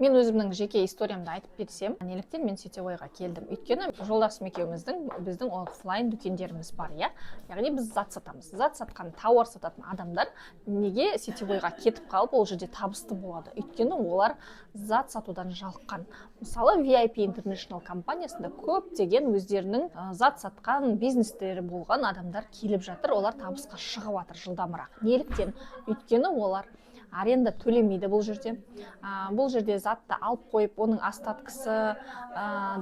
Мен өзімнің жеке историямды айтып берсем, неліктен мен сетевойға келдім? Өйткені жолдасым екеуміздің біздің офлайн дүкендеріміз бар, иә. Яғни біз зат сатамыз. Зат сатқан, тауар сататын адамдар неге сетевойға кетіп қалып, ол жерде табысты болады? Өйткені олар зат сатудан жалыққан. Мысалы, VIP International компаниясында көптеген өздерінің зат сатқан бизнестері болған адамдар келіп жатыр, олар табысқа шығып жатыр жылдамырақ. Неліктен? Өйткені олар аренда төлемейді бұл жерде. Бұл жерде затты алып қойып, оның остаткысы,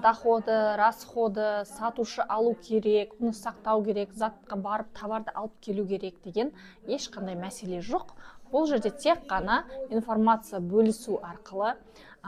доходы, расходы, сатушы алу керек, оны сақтау керек, затқа барып товарды алып келу керек деген ешқандай мәселе жоқ. Бұл жерде тек қана информация бөлісу арқылы,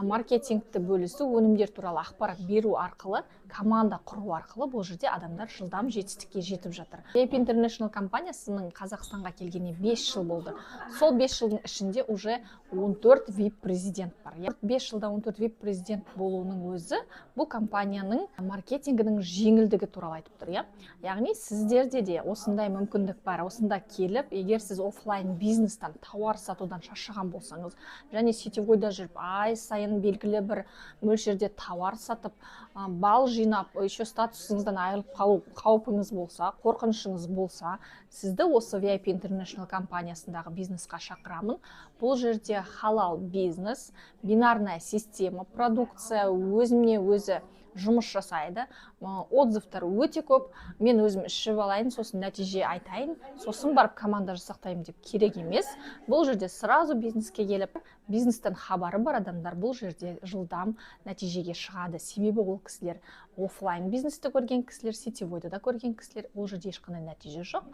маркетингті бөлісу, өнімдер туралы ақпарат беру арқылы, команда құру арқылы бұл жерде адамдар жылдам жетістікке жетіп жатыр. VIP International компаниясының Қазақстанға келгеніне 5 жыл болды. Сол 5 жылдың ішінде уже 14 VIP президент бар. 5 жылда 14 VIP президент болуының өзі бұл компанияның маркетингінің жеңілдігі туралы айтып тұр, иә. Яғни сіздерде де осындай мүмкіндік бар. Осында келіп, егер сіз офлайн бизнестан, тауар сатудан шаршаған болсаңыз, және сетевойда жүріп, ай сайын белгілі бір мөлшерде тауар сатып, балл жинап, еще статусыңыздан айырылып қалу қаупіңіз болса, қорқынышыңыз болса, сізді осы VIP International компаниясындағы бизнесқа шақырамын. Бұл жерде халал бизнес, бинарная система, продукция өзіне өзі жұмыс жасайды. Отзывтар өте көп. Мен өзім ішіп алайын, сосын нәтиже айтайын, сосын барып команда жасақтаймын деп керек емес. Бұл жерде сразу бизнеске келіп, бизнестен хабары бар адамдар бұл жерде жылдам нәтижеге шығады. Себебі ол кісілер офлайн бизнесті көрген кісілер, сетевойда да көрген кісілер, ол жерде ешқандай нәтиже жоқ.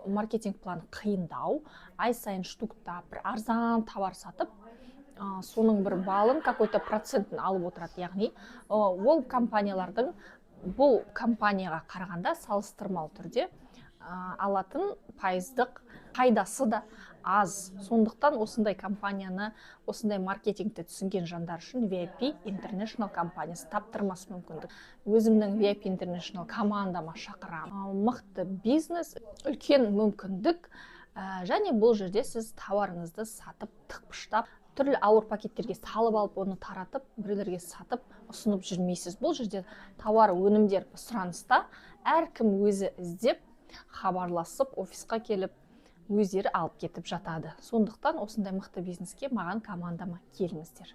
Маркетинг план қиындау, ай сайын штуктап, бір арзан товар сатып, соның бір балын, какой-то процентін алып отырады. Яғни, ол компаниялардың бұл компанияға қарағанда салыстырмалы түрде алатын пайыздық пайдасы да аз. Сондықтан осындай компанияны, осындай маркетингті түсінген жандар үшін VIP International компаниясы таптырмас мүмкіндік. Өзімнің VIP International командама шақырамын. Мықты бизнес, үлкен мүмкіндік, және бұл жерде сіз тауарыңызды сатып, тықпыштап, түрлі ауыр пакеттерге салып алып, оны таратып, біреулерге сатып, ұсынып жүрмейсіз. Бұл жерде тауар, өнімдер сұраныста, әркім өзі іздеп, хабарласып, офисқа келіп, өздері алып кетіп жатады. Сондықтан осындай мықты бизнеске маған командама келіңіздер.